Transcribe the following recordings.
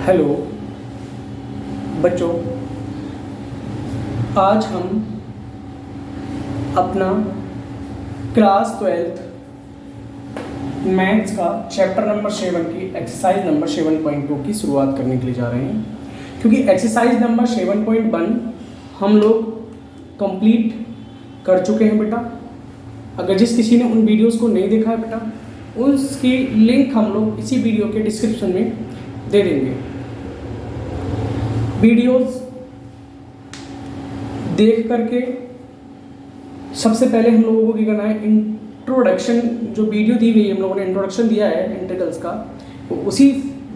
Hello बच्चों, आज हम अपना क्लास 12th मैथ्स का चैप्टर नंबर 7 की एक्सरसाइज नंबर 7.2 की शुरुआत करने के लिए जा रहे हैं। क्योंकि एक्सरसाइज नंबर 7.1 हम लोग कंप्लीट कर चुके हैं बेटा। अगर जिस किसी ने उन वीडियोस को नहीं देखा है बेटा, उसकी लिंक हम लोग इसी वीडियो के डिस्क्रिप्शन में दे देंगे। वीडियोस देख करके सबसे पहले हम लोगों को क्या करना है, इंट्रोडक्शन जो वीडियो दी गई है, हम लोगों ने इंट्रोडक्शन दिया है इंटीग्रल्स का, तो उसी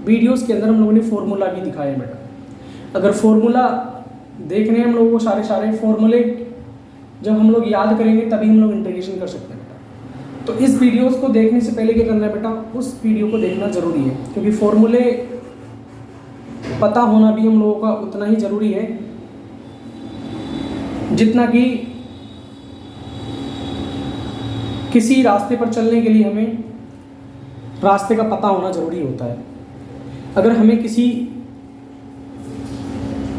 वीडियोस के अंदर हम लोगों ने फॉर्मूला भी दिखाया है बेटा। अगर फॉर्मूला देखने हम लोगों को सारे फॉर्मूले जब हम लोग याद करेंगे तभी हम लोग इंटीग्रेशन कर सकते हैं बेटा। तो इस वीडियोस को देखने से पहले क्या करना है बेटा, उस वीडियो को देखना ज़रूरी है, क्योंकि फॉर्मूले पता होना भी हम लोगों का उतना ही ज़रूरी है जितना कि किसी रास्ते पर चलने के लिए हमें रास्ते का पता होना ज़रूरी होता है। अगर हमें किसी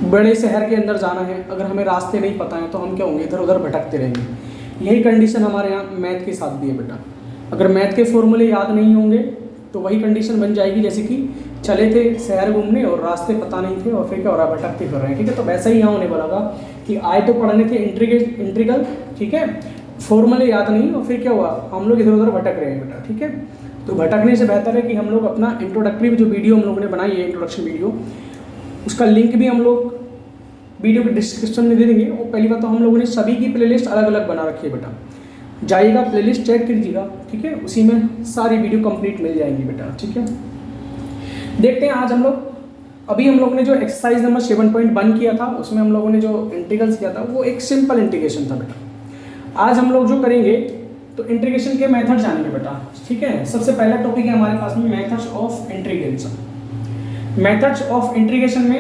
बड़े शहर के अंदर जाना है, अगर हमें रास्ते नहीं पता है तो हम क्या होंगे, इधर उधर भटकते रहेंगे। यही कंडीशन हमारे यहाँ मैथ के साथ भी है बेटा। अगर मैथ के फॉर्मूले याद नहीं होंगे तो वही कंडीशन बन जाएगी जैसे कि चले थे शहर घूमने और रास्ते पता नहीं थे और फिर क्या हो रहा है, भटकते फिर रहे हैं। ठीक है, तो वैसा ही यहाँ होने वाला था कि आए तो पढ़ने थे इंटीग्रल, ठीक है, फॉर्मूले याद नहीं और फिर क्या हुआ, हम लोग इधर उधर भटक रहे हैं बेटा। ठीक है, तो भटकने से बेहतर है कि हम लोग अपना इंट्रोडक्टरी जो वीडियो हम लोगों ने बनाई है, इंट्रोडक्शन वीडियो, उसका लिंक भी हम लोग वीडियो के डिस्क्रिप्शन में दे देंगे। और पहली बात तो हम लोगों ने सभी की प्लेलिस्ट अलग अलग बना रखी है बेटा, जाइएगा प्लेलिस्ट चेक कीजिएगा, ठीक है, उसी में सारी वीडियो कंप्लीट मिल जाएंगी बेटा। ठीक है, देखते हैं आज हम लोग, अभी हम लोगों ने जो एक्सरसाइज नंबर 7.1 किया था उसमें हम लोगों ने जो इंटीग्रल्स किया था वो एक सिंपल इंटीग्रेशन था बेटा। आज हम लोग जो करेंगे तो इंटीग्रेशन के मेथड जानेंगे बेटा। ठीक है, सबसे पहला टॉपिक है हमारे पास में methods of integration. Methods of integration में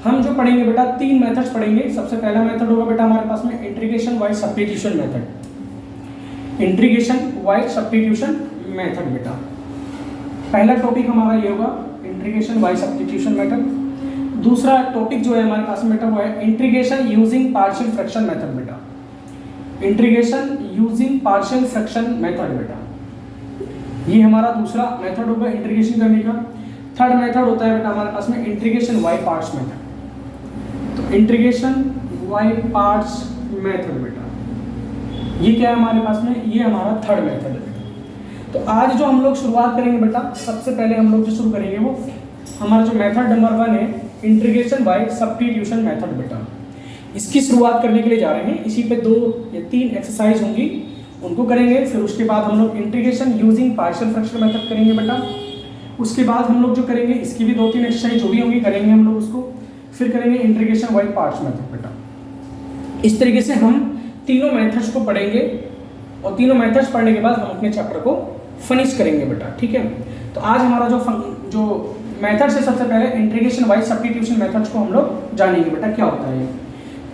हम जो पढ़ेंगे बेटा, 3 मेथड्स पढ़ेंगे। सबसे पहला मेथड होगा बेटा हमारे पास में integration by substitution method. Integration by substitution method बेटा, पहला टॉपिक हमारा ये होगा इंटीग्रेशन बाय सब्स्टिट्यूशन मेथड। दूसरा टॉपिक जो है हमारे पास में बेटा वो है integration using partial fraction method बेटा। Integration using partial fraction method बेटा, ये हमारा दूसरा मेथड होगा इंटीग्रेशन करने का। थर्ड मेथड होता है बेटा हमारे पास में इंटीग्रेशन बाय पार्ट्स मेथड। तो इंटीग्रेशन बाय पार्ट्स मेथड बेटा, ये क्या है हमारे पास में, ये हमारा थर्ड मेथड है बेटा। तो आज जो हम लोग शुरुआत करेंगे बेटा, सबसे पहले हम लोग जो शुरू करेंगे वो हमारा जो मेथड नंबर 1 है इंटीग्रेशन बाय सब्स्टिट्यूशन मेथड बेटा। इसकी शुरुआत करने के लिए जा रहे हैं। इसी पे 2 या 3 एक्सरसाइज होंगी, उनको करेंगे। फिर उसके बाद हम लोग integration using partial fraction method करेंगे बेटा। उसके बाद हम लोग जो करेंगे इसकी भी 2-3 एक्सरसाइज जो भी होंगी करेंगे हम लोग उसको। फिर करेंगे इंटीग्रेशन बाय पार्ट्स मेथड बेटा। इस तरीके से हम तीनों मेथड्स को पढ़ेंगे और तीनों मेथड्स पढ़ने के बाद हम अपने चैप्टर को फिनिश करेंगे बेटा। ठीक है, तो आज हमारा जो मेथड्स है, सबसे पहले इंटीग्रेशन बाय सब्स्टिट्यूशन मेथड्स को हम लोग जानेंगे बेटा क्या होता है।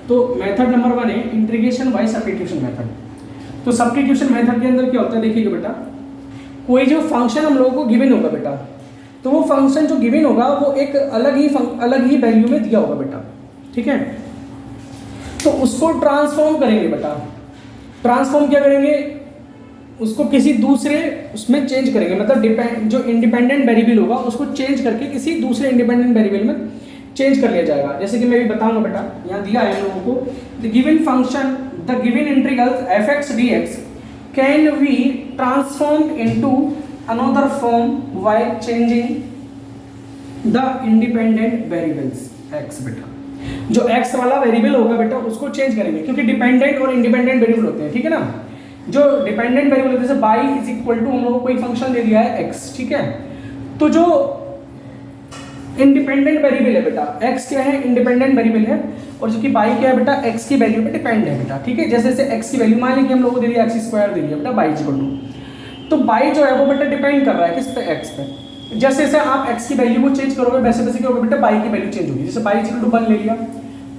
तो मेथड नंबर 1 है इंटीग्रेशन बाय सब्स्टिट्यूशन मेथड। तो सब्स्टिट्यूशन मेथड के अंदर क्या होता है, देखिएगा बेटा, कोई जो फंक्शन हम लोगों को गिवन होगा बेटा, तो वो फंक्शन जो गिवन होगा वो एक अलग ही वैल्यू में दिया होगा बेटा। ठीक है, तो उसको ट्रांसफॉर्म करेंगे बेटा। ट्रांसफॉर्म क्या करेंगे, उसको किसी दूसरे उसमें चेंज करेंगे, मतलब जो इंडिपेंडेंट वेरिएबल होगा उसको चेंज करके किसी दूसरे इंडिपेंडेंट वेरिएबल में चेंज कर लिया जाएगा। जैसे कि मैं भी बताऊंगा बेटा, यहाँ दिया है हम लोगों को, the given function the given integral f(x) dx can be transformed into another form by changing the independent variables x बेटा। जो x वाला वेरिएबल होगा बेटा उसको चेंज करेंगे, क्योंकि डिपेंडेंट और इंडिपेंडेंट वेरिएबल होते हैं। ठीक है ना, जो डिपेंडेंट वेरिएबल जैसे y इज इक्वल टू हम लोग को कोई फंक्शन दे दिया है x, ठीक है, तो जो इंडिपेंडेंट वेरिएबल है बेटा x क्या है, इंडिपेंडेंट वेरिएबल है, और जो कि y क्या है बेटा, x की वैल्यू पे डिपेंड है बेटा। ठीक है, जैसे जैसे x की वैल्यू मान लीजिए हम लोगों को दे दिया x² दे दिया बेटा y इक्वल टू, तो y जो है वो बेटा डिपेंड कर रहा है किस पे, x पे। जैसे जैसे आप x की वैल्यू को चेंज करोगे वैसे वैसे क्या होगा बेटा, y की वैल्यू चेंज होगी। जैसे y इक्वल टू 1 ले लिया,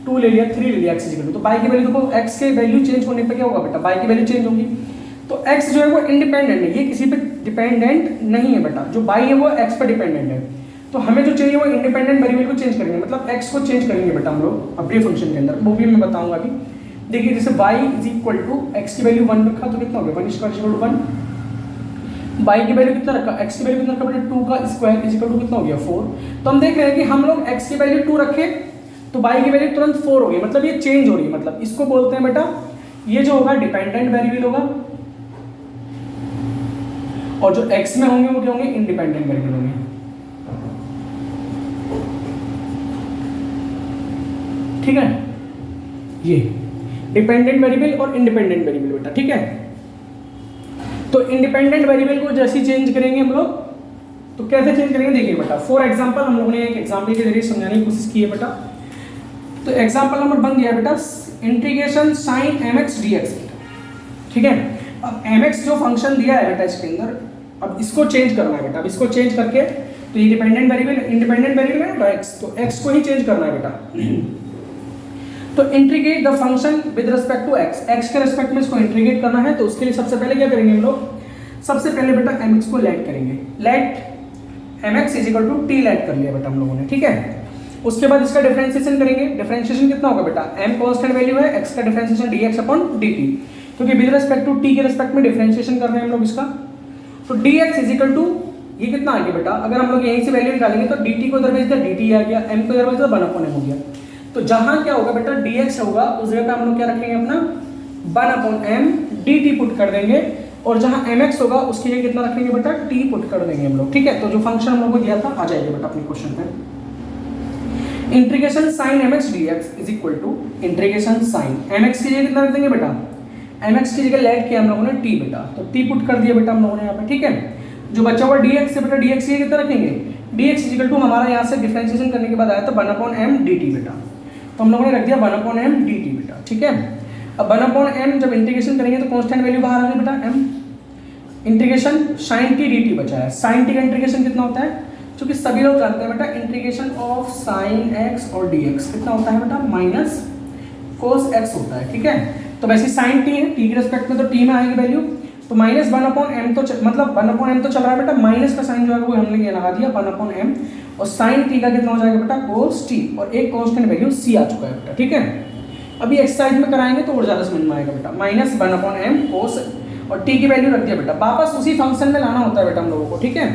2 ले लिया, 3 ले लिया x इक्वल टू, तो y की वैल्यू देखो, x के वैल्यू चेंज होने पे क्या होगा बेटा, y की वैल्यू चेंज होगी। तो x जो है वो इंडिपेंडेंट है, ये किसी पे डिपेंडेंट नहीं है बेटा। जो y है वो x पे डिपेंडेंट है। तो हमें जो चाहिए वो इंडिपेंडेंट वेरिएबल को चेंज करेंगे, मतलब x को चेंज करेंगे बेटा हम लोग अपने फंक्शन के अंदर, वो भी मैं बताऊंगा अभी। देखिए जैसे y is equal to x की वैल्यू 1 रखा तो कितना हो गया 1 स्क्वायर इक्वल टू 1, y की वैल्यू कितना रखा, x की वैल्यू कितना रखा बेटा 2 का स्क्वायर इज इक्वल टू कितना हो गया 4। तो हम देख रहे हैं कि हम लोग x की वैल्यू 2 रखे तो y की वैल्यू तुरंत 4 हो गई, मतलब ये चेंज हो रही है, मतलब इसको बोलते हैं बेटा ये जो होगा डिपेंडेंट वेरिएबल होगा और जो x में होंगे वो क्या होंगे इंडिपेंडेंट वेरिएबल होंगे। ठीक है, ये डिपेंडेंट वेरिएबल और इंडिपेंडेंट वेरिएबल बेटा। ठीक है, तो इंडिपेंडेंट वेरिएबल को जैसे चेंज करेंगे हम लोग, तो कैसे चेंज करेंगे देखिए बेटा। फॉर एग्जांपल हम लोगों ने एक एग्जांपल के जरिए समझाने की कोशिश की है बेटा। तो एग्जांपल नंबर बन गया बेटा इंटीग्रेशन साइन mx dx। ठीक है, अब mx जो फंक्शन दिया है बेटा इसके अंदर, अब इसको चेंज करना है बेटा। अब इसको चेंज करके तो ये डिपेंडेंट वेरिएबल इंडिपेंडेंट वेरिएबल है बेटा x, तो x को ही चेंज करना है बेटा। तो integrate the function with respect to x के रिस्पेक्ट में इसको इंटीग्रेट करना है, तो उसके लिए सबसे पहले क्या करेंगे हम लोग, सबसे पहले बेटा mx को लेट करेंगे, let mx is equal to t let कर लिया बेटा हम लोगों ने। ठीक है, उसके बाद इसका डिफरेंशिएशन करेंगे। डिफरेंशिएशन कितना होगा बेटा, m कांस्टेंट वैल्यू है, x का डिफरेंशिएशन dx अपॉन dt, क्योंकि विद रिस्पेक्ट टू t के रिस्पेक्ट में डिफरेंशिएशन कर रहे हैं हम लोग इसका। तो dx इज इक्वल टू ये कितना आ गया बेटा, अगर हम लोग यहीं से वैल्यू निकालेंगे तो dt को इधर भेज दिया dt आ गया, m को इधर भेज दिया 1 अपॉन m हो गया। तो जहां क्या होगा बेटा dx होगा उस जगह पे हम लोग क्या रखेंगे अपना 1 अपॉन m dt पुट कर देंगे, और जहां mx होगा उसकी जगह कितना रखेंगे बेटा t पुट कर देंगे हम लोग। ठीक है, तो जो फंक्शन हम लोग को दिया था आ जाएगा बेटा अपने क्वेश्चन पे। Integration sine mx dx is equal to integration sine mx की जगह कितना रख देंगे बेटा, mx की जगह लेट किया हम लोगों ने t बेटा, तो t पुट कर दिया बेटा हम लोगों ने यहाँ पे। ठीक है, जो बचा हुआ dx से बेटा dx की कितना रखेंगे, dx इज इक्वल टू हमारा यहाँ से डिफरेंशिएशन करने के बाद आया था 1 अपॉन m dt बेटा, तो हम लोगों ने रख दिया 1 अपॉन m dt बेटा। ठीक है, अब 1 अपॉन m जब इंटीग्रेशन करेंगे तो कांस्टेंट वैल्यू बाहर आ गई बेटा m, integration sin t dt बचा है। sin t का इंटीग्रेशन कितना होता है, क्योंकि सभी लोग जानते हैं बेटा इंटीग्रेशन ऑफ sin x और dx कितना होता है बेटा माइनस cos x होता है। ठीक है, तो वैसे sin t है, t के रिस्पेक्ट में तो t में आएगी वैल्यू, तो माइनस 1 अपॉन m तो मतलब 1 अपॉन m तो चल रहा है बेटा, माइनस का साइन जो है वो हमने ये लगा दिया 1 अपॉन m, और sin t का कितना हो जाएगा बेटा cos t, और एक कांस्टेंट वैल्यू c आ चुका है बेटा। ठीक है, अभी एक्सरसाइज में कराएंगे तो और ज्यादा समझ में आएगा बेटा, माइनस 1 अपॉन m cos, और t की वैल्यू रख दिया बेटा, वापस उसी फंक्शन में लाना होता है बेटा हम लोगों को। ठीक है,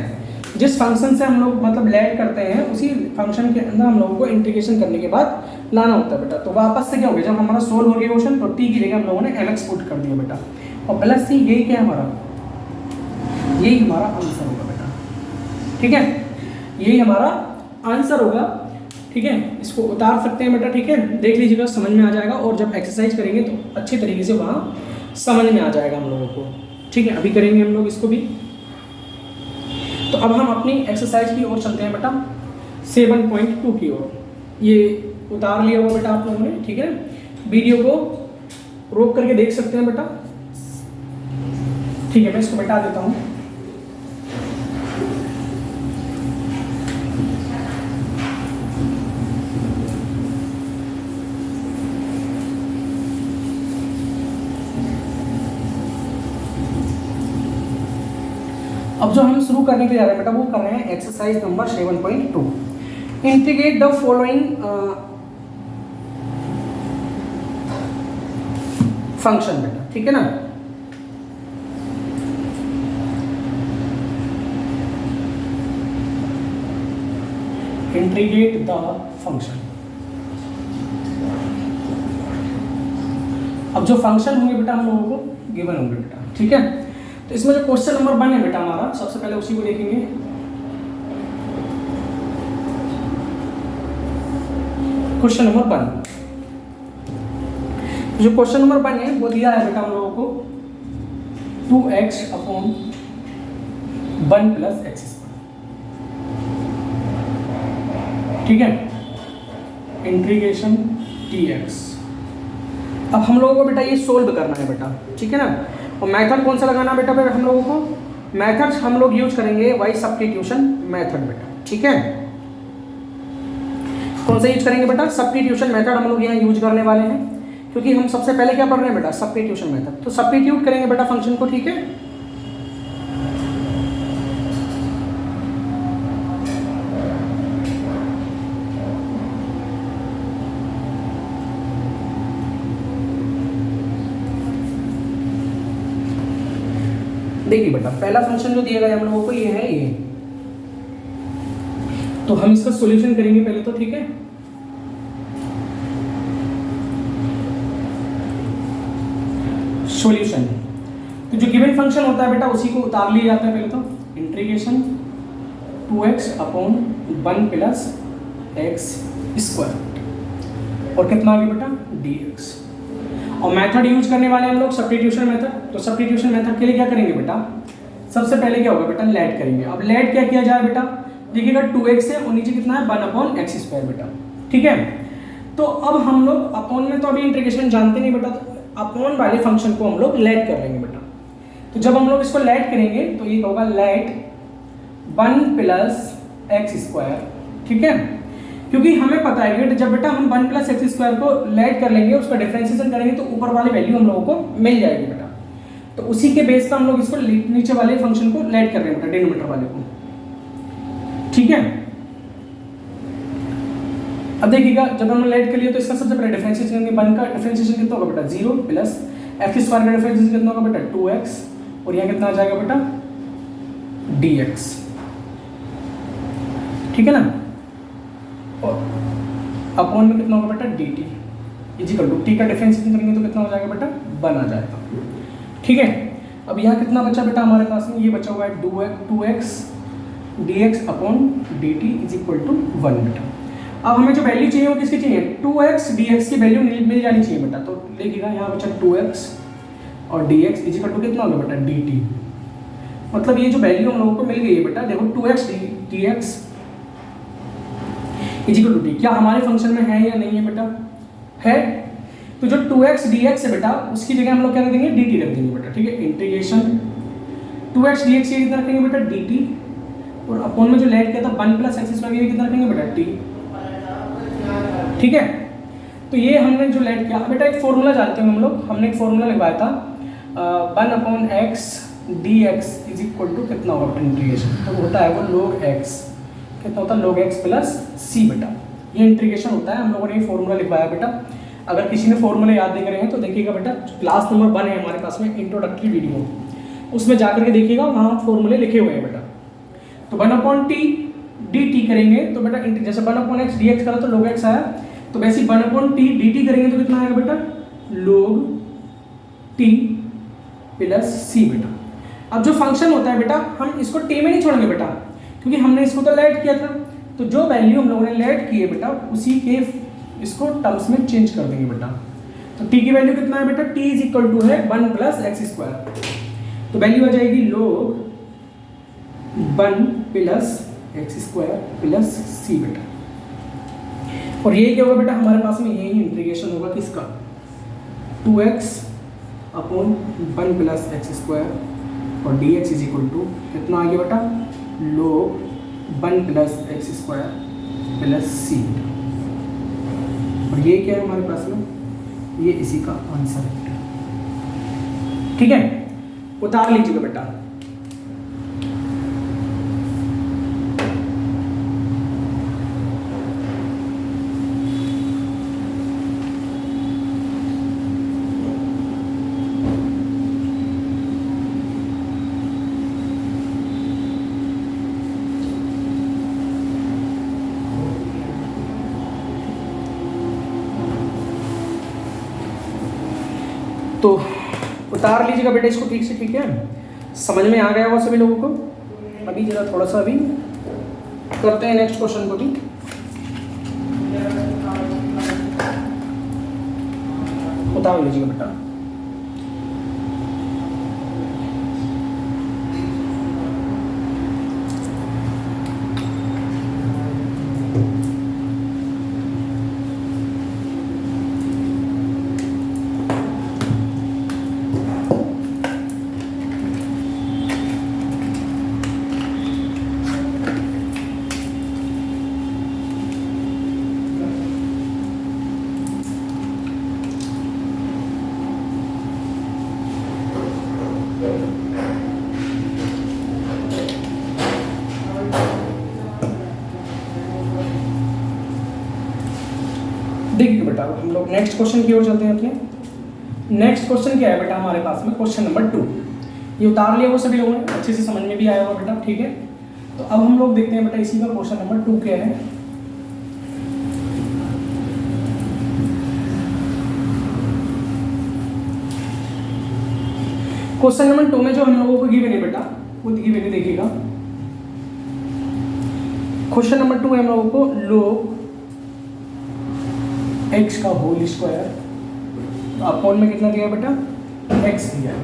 जिस फंक्शन से हम लोग मतलब लेट करते हैं उसी फंक्शन के अंदर हम लोगों को इंटीग्रेशन करने के बाद लाना होता है बेटा। तो वापस से क्या हो गया, जब हमारा सोल्व हो गया क्वेश्चन तो t की जगह हम लोगों ने mx पुट कर दिया बेटा, और प्लस सी, यही क्या है हमारा, यही हमारा आंसर होगा बेटा। ठीक है, यही हमारा आंसर होगा। ठीक है, इसको उतार सकते हैं बेटा। ठीक है, देख लीजिएगा समझ में आ जाएगा, और जब एक्सरसाइज करेंगे तो अच्छे तरीके से वहाँ समझ में आ जाएगा हम लोगों को। ठीक है, अभी करेंगे हम लोग इसको भी। तो अब हम अपनी एक्सरसाइज की ओर चलते हैं बेटा 7.2 की ओर। ये उतार लिया हुआ बेटा आप लोगों ने। ठीक है, वीडियो को रोक करके देख सकते हैं बेटा। ठीक है, मैं इसको मिटा देता हूँ। अब जो हम शुरू करने के जा रहे हैं बेटा वो कर रहे हैं exercise number 7.2। Integrate the following function बेटा। ठीक है ना, इंटीग्रेट द फंक्शन। अब जो फंक्शन होंगे बेटा हम लोगों को गिवन होंगे बेटा। ठीक है, तो इसमें जो क्वेश्चन नंबर 1 है बेटा हमारा, सबसे पहले उसी को देखेंगे। क्वेश्चन नंबर 1, जो क्वेश्चन नंबर 1 है वो दिया है बेटा हम लोगों को 2x अपॉन 1 प्लस x। ठीक है, इंटीग्रेशन dx। अब हम लोगों को बेटा ये सोल्व करना है बेटा। ठीक है ना, और मेथड कौन सा लगाना बेटा हम लोगों को, मेथड हम लोग यूज करेंगे वाई सब्स्टिट्यूशन मेथड बेटा। ठीक है, कौन सा यूज करेंगे बेटा, सब्स्टिट्यूशन मेथड हम लोग यहाँ यूज करने वाले हैं, क्योंकि हम सबसे पहले क्या पढ़ रहे हैं बेटा सब्स्टिट्यूशन मेथड। तो सब्स्टिट्यूट करेंगे बेटा फंक्शन को। ठीक है, देखिए बेटा पहला फंक्शन जो दिया गया हम लोगों को ये है ये, तो हम इसका सॉल्यूशन करेंगे पहले तो, ठीक है। सॉल्यूशन, तो जो गिवन फंक्शन होता है बेटा उसी को उतार लिया जाता है पहले तो, integration 2x upon 1 plus x square और कितना आ गया बेटा dx। और मेथड यूज करने वाले हम लोग सब्स्टिट्यूशन मेथड। तो सब्स्टिट्यूशन मेथड के लिए क्या करेंगे बेटा, सबसे पहले क्या होगा बेटा लेट करेंगे। अब लेट क्या किया जाए बेटा, देखिएगा 2x है और नीचे कितना है 1 अपॉन एक्स स्क्वायर बेटा, ठीक है। तो अब हम लोग अपॉन में तो अभी इंटीग्रेशन जानते नहीं बेटा, तो अपॉन वाले फंक्शन को हम लोग लेट कर लेंगे बेटा। तो जब हम लोग इसको लेट करेंगे तो ये होगा लेट 1 प्लस एक्स स्क्वायर, ठीक है। क्योंकि हमें पता है कि जब बेटा हम 1 प्लस एक्स स्क्वायर को लेट कर लेंगे, उसका डिफरेंशिएशन करेंगे तो ऊपर वाली वैल्यू हम लोगों को मिल जाएगी बेटा। तो उसी के बेस पर हम लोग इसको नीचे वाले फंक्शन को लेट कर रहे हैं बेटा, डिनोमिनेटर वाले को, ठीक है। अब देखिएगा जब हमने लेट कर लिया तो इसका सबसे पहले डिफरेंशिएशन करेंगे। 1 का डिफरेंशिएशन कितना होगा बेटा 0 प्लस एक्स स्क्वायर का डिफरेंशिएशन कितना होगा बेटा 2x और यहाँ कितना आ जाएगा बेटा dx, ठीक है ना। और अपॉन में कितना होगा बेटा dt इजिकल टू टी का डिफरेंशिएशन करेंगे तो कितना हो जाएगा बेटा 1 आ जाएगा, ठीक है। अब यहाँ कितना बचा बेटा हमारे पास में, ये बचा हुआ है 2x dx upon dt is equal to 1 बेटा। अब हमें जो वैल्यू चाहिए वो किसकी चाहिए, 2x dx की वैल्यू मिल जानी चाहिए बेटा। तो देखिएगा यहाँ बचा 2x और dx इज इक्वल टू कितना होगा बेटा dt। मतलब ये जो वैल्यू हम लोगों को मिल गई है बेटा, देखो 2x dx is equal to t, क्या हमारे फंक्शन में है या नहीं है बेटा, है। तो जो 2x dx है बेटा उसकी जगह हम लोग क्या रख देंगे dt रख देंगे बेटा, ठीक है। इंटीग्रेशन 2x dx ये कितना रखेंगे बेटा dt और अपॉन में जो लेट किया था 1 प्लस एक्स स्क्वायर ये कितना रखेंगे बेटा t, ठीक है। तो ये हमने जो लेट किया बेटा, एक फॉर्मूला जानते हैं हम लोग, हमने एक फॉर्मूला लिखवाया था 1 upon x d x is equal to कितना होगा बेटा इंटीग्रेशन, तो होता है वो log x, कितना होता है log x प्लस c बेटा। ये इंटीग्रेशन होता है, हम लोगों ने ये फॉर्मूला लिखवाया बेटा। अगर किसी ने फॉर्मूला याद नहीं करे हैं तो देखिएगा बेटा क्लास नंबर 1 है हमारे पास में इंट्रोडक्टरी वीडियो, उसमें जाकर के देखिएगा वहाँ फॉर्मूले लिखे हुए हैं बेटा। तो 1 अपॉन टी डी टी करेंगे तो बेटा जैसे 1 अपॉन एक्स डी एक्स करा तो log x आया, तो वैसे 1 अपॉन टी डी टी करेंगे तो कितना आएगा बेटा log t प्लस सी बेटा। अब जो फंक्शन होता है बेटा हम इसको टी में नहीं छोड़ेंगे बेटा, क्योंकि हमने इसको तो लेट किया था, तो जो वैल्यू हम लोगों ने लेट की है बेटा उसी के इसको टर्म्स में चेंज कर देंगे बेटा। तो t की वैल्यू कितना है बेटा t इज इक्वल टू है 1 प्लस एक्स स्क्वायर, तो वैल्यू आ जाएगी log 1 plus x square plus c बेटा। और ये क्या होगा बेटा हमारे पास में यही इंटीग्रेशन होगा किसका 2x upon 1 plus x square और dx इज इक्वल टू कितना आ गया बेटा log 1 plus x square plus c. और ये क्या है हमारे पास में, ये इसी का आंसर है, ठीक है। उतार लीजिएगा बेटा। तो उतार लीजिएगा बेटा इसको ठीक से, ठीक है। समझ में आ गया होगा सभी लोगों को। अभी जरा थोड़ा सा अभी करते हैं नेक्स्ट क्वेश्चन को भी। उतार लीजिएगा बेटा। देखिए बेटा हम लोग नेक्स्ट क्वेश्चन की ओर चलते हैं अपने। नेक्स्ट क्वेश्चन क्या है बेटा हमारे पास में, क्वेश्चन नंबर 2। ये उतार लिया वो सभी लोगों ने, अच्छे से समझ में भी आया होगा बेटा, ठीक है। तो अब हम लोग देखते हैं बेटा इसी का क्वेश्चन नंबर 2 क्या है। क्वेश्चन नंबर 2 में जो हम लोगों को गिवन है बेटा वो गिवन है, देखिएगा। क्वेश्चन नंबर 2 है हम लोगों को log x का होल स्क्वायर अपॉन में कितना दिया है बेटा, x दिया है,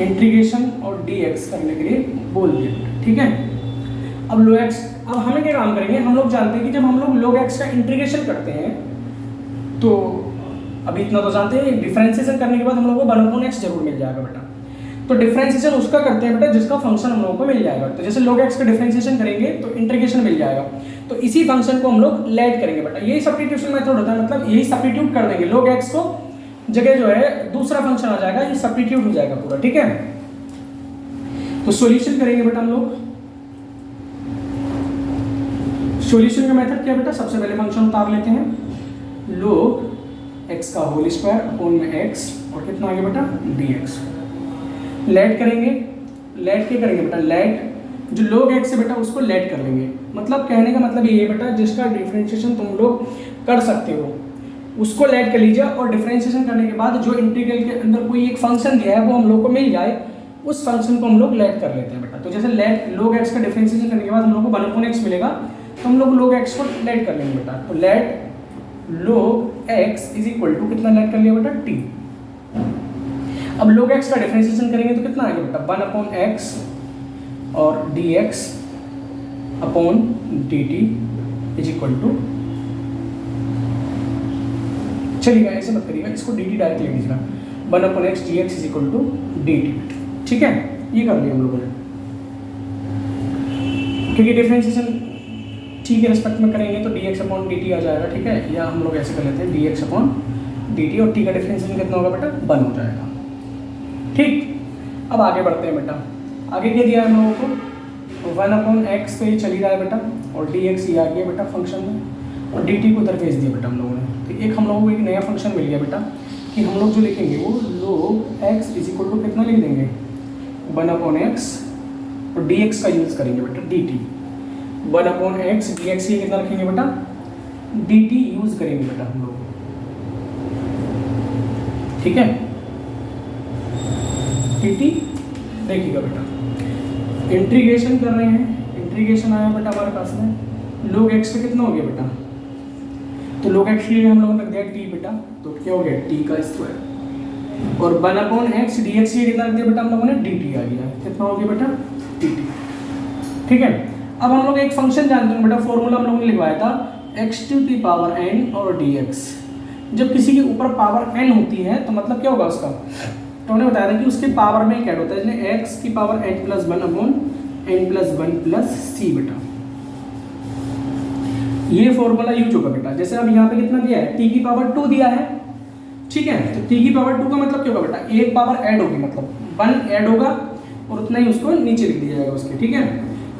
इंटीग्रेशन और dx करने के लिए बोल दिया, ठीक है। अब log x, अब हमें क्या काम करेंगे, हम लोग जानते हैं कि जब हम लोग log x का इंटीग्रेशन करते हैं तो अभी इतना तो जानते हैं, डिफरेंशिएशन करने के बाद हम लोग को 1/x जरूर मिल जाएगा बेटा। तो डिफरेंशिएशन उसका करते हैं बेटा जिसका फंक्शन हम लोगों को मिल जाएगा। तो जैसे log x का डिफरेंशिएशन करेंगे तो इंटीग्रेशन मिल जाएगा, तो इसी फंक्शन को हम लोग लेट करेंगे बेटा। यही सब्स्टिट्यूशन मेथड होता है, मतलब यही सब्स्टिट्यूट कर देंगे, log x को जगह जो है दूसरा फंक्शन आ जाएगा, ये सब्स्टिट्यूट हो जाएगा पूरा, ठीक है। तो सॉल्यूशन करेंगे बेटा हम लोग। सॉल्यूशन का मेथड क्या बेटा, सबसे पहले फंक्शन उतार लेते हैं, log x का होल स्क्वायर अपॉन में x और कितना आ गया बेटा dx। लेट करेंगे, लेट क्या करेंगे बेटा, लेट जो log x है बेटा उसको लेट कर लेंगे। मतलब कहने का मतलब ये है बेटा जिसका डिफरेंशिएशन तुम लोग कर सकते हो उसको लेट कर लीजिए, और डिफरेंशिएशन करने के बाद जो इंटीग्रल के अंदर कोई एक फंक्शन दिया है वो हम लोग को मिल जाए, उस फंक्शन को हम लोग लेट कर लेते हैं बेटा। तो जैसे लेट log x का डिफरेंशिएशन करने के बाद हम लोग को 1/x मिलेगा, तो हम लोग log x को लेट कर लेंगे बेटा। तो let log x is equal to कितना लेट कर लिया बेटा, t। अब log x का डिफरेंशिएशन करेंगे तो कितना आएगा बेटा, 1/x और dx upon dt is equal to, चलिएगा ऐसे मत करिएगा, इसको dt डायरेक्ट ले लीजिएगा, 1/x dx is equal to dt, ठीक है। ये कर लिया हम लोगों ने, क्योंकि डिफरेंशिएशन ठीक है रिस्पेक्ट में करेंगे तो dx अपॉन dt आ जाएगा, ठीक है। या हम लोग ऐसे कर लेते हैं dx अपॉन dt और t का डिफरेंशिएशन कितना होगा बेटा, 1 हो जाएगा, ठीक। अब आगे बढ़ते हैं बेटा, आगे क्या दिया है हम लोगों को, 1/x तो ये चल ही रहा है बेटा, और dx ये आ गया बेटा फंक्शन में, और dt को उधर भेज दिया बेटा हम लोगों ने। तो एक हम लोगों को एक नया फंक्शन मिल गया बेटा कि हम लोग जो लिखेंगे वो log x is equal to कितना लिख देंगे, 1/x और dx का यूज़ करेंगे बेटा dt, 1/x dx ये कितना रखेंगे बेटा, dt यूज़ करेंगे बेटा हम लोग, ठीक है। dt देखिएगा बेटा, इंटीग्रेशन कर रहे हैं, इंटीग्रेशन आया बेटा हमारे पास में, log x का कितना हो गया बेटा, तो log x के लिए हम लोगों ने रख दिया t बेटा, तो क्या हो गया t का स्क्वायर, और 1/x dx ये कितना रख दिया बेटा हम लोगों ने, dt आ गया, कितना हो गया बेटा dt, ठीक है। अब हम लोग एक फंक्शन जानते हैं बेटा, फॉर्मूला हम लोगों ने लिखवाया था x⁴n और dx। जब किसी के ऊपर पावर n होती है तो मतलब क्या होगा उसका, तो हमने बताया था कि उसके पावर में क्या होता है, इसलिए x⁴n+1 अपॉन n+1+c बेटा, ये फॉर्मूला यूज होगा बेटा। जैसे अब यहाँ पे कितना दिया है, t⁻2 दिया है, ठीक है। तो t⁻2 का मतलब क्या होगा बेटा, एक पावर ऐड होगी, मतलब 1 ऐड होगा और उतना ही उसको नीचे लिख दिया जाएगा उसके, ठीक है।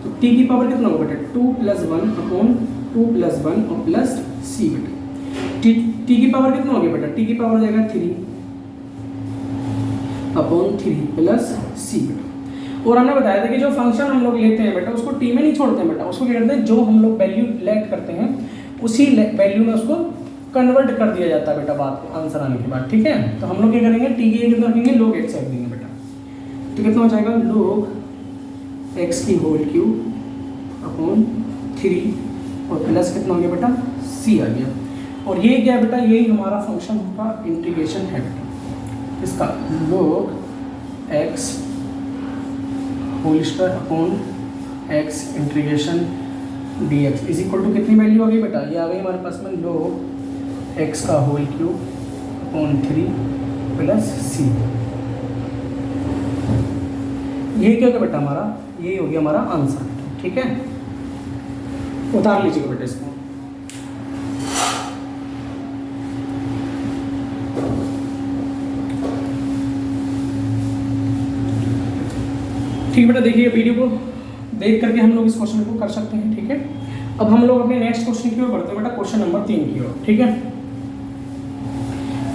तो t की पावर कितना होगा बेटा, 2+1 अपॉन 2+1 और प्लस c बेटा। t की पावर कितना हो गया बेटा, t की पावर हो जाएगा 3 अपॉन 3 प्लस c बेटा। और हमने बताया था कि जो फंक्शन हम लोग लेते हैं बेटा उसको t में नहीं छोड़ते हैं बेटा, उसको क्या करते हैं, जो हम लोग वैल्यू लेट करते हैं उसी वैल्यू में उसको कन्वर्ट कर दिया जाता है बेटा बात को आंसर आने के बाद, ठीक है। तो हम लोग क्या करेंगे, t की कितना रखेंगे, log x रख देंगे बेटा, तो कितना हो जाएगा log x की होल क्यूब अपॉन 3 और प्लस कितना हो गया बेटा c आ गया। और ये क्या है बेटा, यही हमारा फंक्शन का इंटीग्रेशन है बेटा, इसका log x whole square upon x integration dx is equal to कितनी वैल्यू आ गई बेटा, ये आ गई हमारे पास में log x का whole cube upon 3 plus c। ये क्या होगा बेटा हमारा, ये हो गया हमारा आंसर, ठीक है। उतार लीजिएगा बेटा इसको, ठीक बेटा। देखिए वीडियो को देख करके हम लोग इस क्वेश्चन को कर सकते हैं, ठीक है। अब हम लोग अपने नेक्स्ट क्वेश्चन की ओर बढ़ते हैं बेटा, क्वेश्चन नंबर 3 की ओर, ठीक है।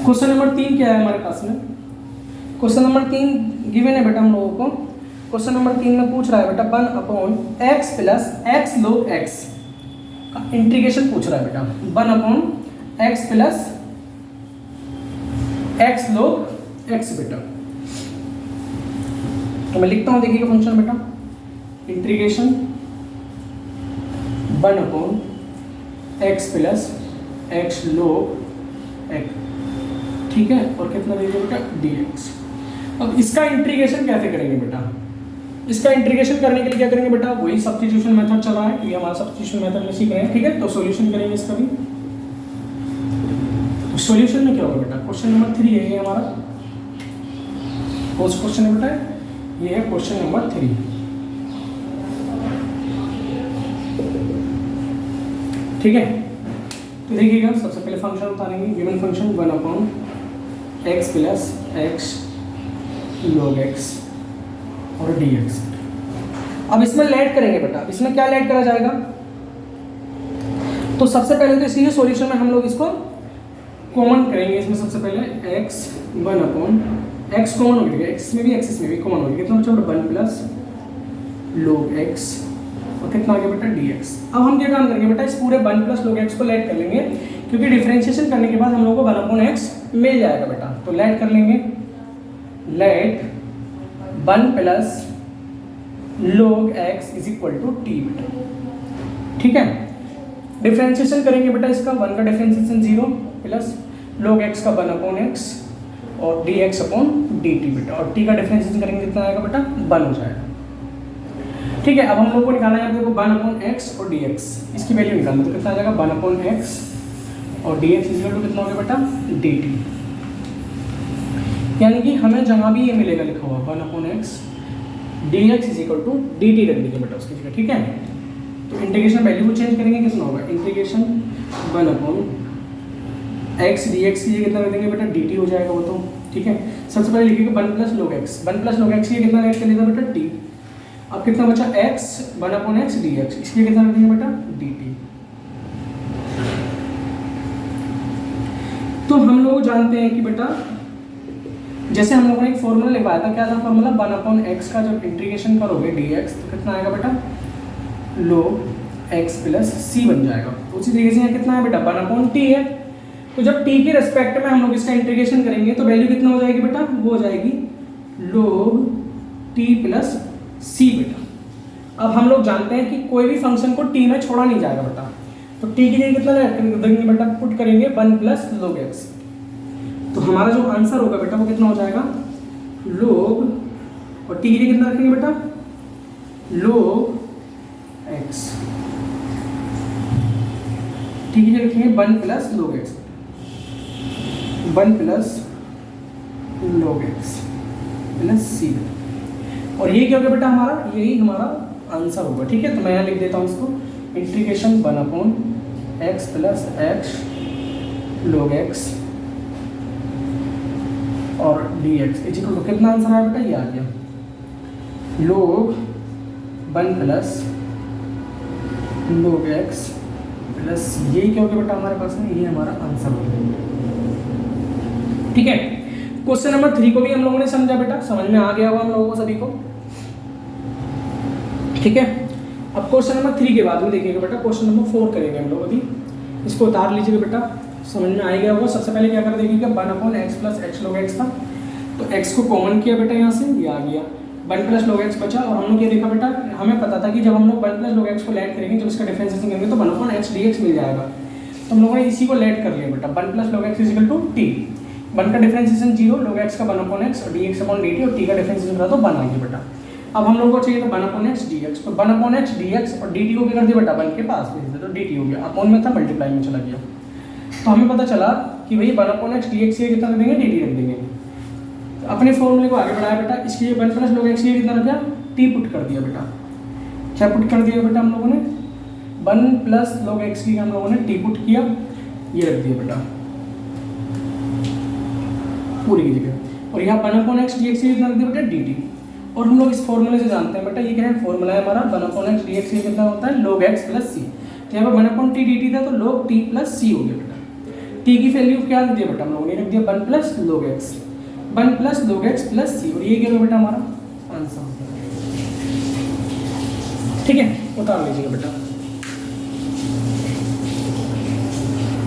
क्वेश्चन नंबर 3 क्या है हमारे पास में, क्वेश्चन नंबर 3 गिवन है बेटा हम लोगों को। क्वेश्चन नंबर 3 में पूछ रहा है बेटा 1/x plus x log x का इंटीग्रेशन पूछ रहा है बेटा। 1/x plus x log x बेटा। तो मैं लिखता हूँ, देखिएगा फंक्शन बेटा, integration 1/x plus x log x, ठीक है, और कितना दीजिए बेटा dx। अब इसका इंटीग्रेशन कैसे करेंगे बेटा? इसका इंटीग्रेशन करने के लिए क्या करेंगे बेटा? वही सब्स्टिट्यूशन मेथड चल रहा है, क्योंकि हमारा सब्स्टिट्यूशन मेथड में सीख रहे हैं, ठीक है। तो सॉल्यूशन करेंगे इसका भी। तो सॉल्यूशन में क्या होगा बेटा? क्वेश्चन नंबर 3 है हमारा। कौन सा क्वेश्चन है बेटा? ये है क्वेश्चन नंबर 3, ठीक है। तो देखिएगा, सबसे पहले फंक्शन उतारेंगे, given function 1/x plus x log x और dx। अब इसमें लेट करेंगे बेटा। इसमें क्या लेट करा जाएगा? तो सबसे पहले तो इसीलिए सॉल्यूशन में हम लोग इसको कॉमन करेंगे। इसमें सबसे पहले x 1/x कॉमन हो गया, x में भी x इसमें भी कॉमन हो गया, कितना बचा बेटा? 1 प्लस log x और कितना आ गया बेटा? dx। अब हम क्या काम करेंगे बेटा? इस पूरे 1 प्लस log x को लेट कर लेंगे, क्योंकि डिफरेंशिएशन करने के बाद हम लोग को 1/x मिल जाएगा बेटा। तो लेट कर लेंगे, let 1 plus log x is equal to t बेटा, ठीक है। डिफरेंशिएशन करेंगे बेटा इसका, 1 का डिफरेंशिएशन 0 प्लस log x का 1/x और dx अपॉन dt बेटा, और t का डिफरेंशिएशन करेंगे कितना आएगा बेटा? 1 हो जाएगा, ठीक है। अब हम लोग को निकालना है देखो 1/x और dx, इसकी वैल्यू निकालना, तो कितना आ जाएगा? 1/x और dx इज इक्वल टू कितना हो गया बेटा? dt। यानी कि हमें जहाँ भी ये मिलेगा लिखा हुआ 1/x dx is equal to dt रख दीजिए बेटा उसकी जगह, ठीक है। तो इंटीग्रेशन वैल्यू को चेंज करेंगे, कितना होगा? इंटीग्रेशन 1/x dx की जगह कितना रख देंगे बेटा? dt हो जाएगा वो तो, ठीक है। सबसे पहले लिखिएगा 1 plus log x, 1 plus log x की कितना ऐड कर लेगा बेटा? t। अब कितना बचा? x 1/x dx, इसकी कितना रख देंगे बेटा? dt। तो हम लोग जानते हैं कि बेटा, जैसे हम लोगों ने एक फॉर्मूला लिखवाया था, क्या था फॉर्मूला? 1/x का जब इंटीग्रेशन करोगे dx तो कितना आएगा बेटा? log x प्लस c बन जाएगा। तो उसी तरीके से यहाँ कितना है बेटा? 1/t है। तो जब t के रेस्पेक्ट में हम लोग इसका इंटीग्रेशन करेंगे तो वैल्यू कितना हो जाएगी बेटा? वो हो जाएगी log t प्लस c बेटा। अब हम लोग जानते हैं कि कोई भी फंक्शन को t में छोड़ा नहीं जाएगा बेटा, तो t की जगह कितना देंगे बेटा? पुट करेंगे 1 प्लस log x। तो हमारा जो आंसर होगा बेटा वो कितना हो जाएगा? log, और t की जगह कितना रखेंगे बेटा? log x, t की जगह रखेंगे 1 plus log x, 1 plus log x plus c। और ये क्या होगा बेटा? हमारा यही हमारा आंसर होगा, ठीक है। तो मैं यहाँ लिख देता हूँ इसको, integration 1/x plus x log x और dx इज इक्वल टू कितना आंसर आया बेटा? ये आ गया log 1 plus log x plus, ये क्या हो गया बेटा हमारे पास में? ये हमारा आंसर हो गया, ठीक है। क्वेश्चन नंबर 3 को भी हम लोगों ने समझा बेटा, समझ में आ गया होगा हम लोगों को सभी को, ठीक है। अब क्वेश्चन नंबर 3 के बाद में देखिएगा बेटा क्वेश्चन नंबर 4 करेंगे हम लोग अभी। इसको उतार लीजिएगा बेटा, समझ में आ गया होगा। सबसे पहले क्या कर देखिएगा, 1/x plus x log x था, तो x को कॉमन किया बेटा, यहाँ से ये आ गया 1 प्लस log x बचा। और हम लोग ये देखा बेटा, हमें पता था कि जब हम लोग 1 प्लस log x को लेट करेंगे, जब इसका डिफरेंशिएशन करेंगे तो 1/x dx मिल जाएगा। तो हम लोगों ने इसी को लेट कर लिया बेटा, 1 plus log x is equal to t, 1 का डिफरेंशिएशन 0, log x का 1/x और dx अपॉन dt, और t का डिफरेंशिएशन करा तो 1 आ गया बेटा। अब हम लोग को चाहिए था 1/x dx, तो 1/x dx और dt को क्या कर दिया बेटा? 1 के पास भेज दिया, तो dt हो गया, अपॉन में था मल्टीप्लाई में चला गया। तो हमें पता चला कि भाई 1/x dx ये कितना रख देंगे? dt रख देंगे। तो अपने फॉर्मूले को आगे बढ़ाया बेटा, इसके लिए 1 प्लस log x ये कितना रख दिया? t पुट कर दिया बेटा। क्या पुट कर दिया बेटा हम लोगों ने? 1 प्लस log x की हम लोगों ने t पुट किया, ये रख दिया बेटा पूरी की जगह, और यहाँ 1/x dx ये कितना रख दिया बेटा? dt। और हम लोग इस फॉर्मूले से जानते हैं बेटा, ये क्या है? फॉर्मूला है हमारा 1/x dx ये कितना होता है? log x plus c। तो यहाँ पर 1/t dt था, तो log t प्लस c हो गया बेटा। t की वैल्यू क्या रख दिया बेटा हम लोगों ने? रख दिया 1 plus log x, 1 plus log x plus c, और ये क्या होगा बेटा हमारा आंसर। ठीक है, उतार लीजिएगा बेटा।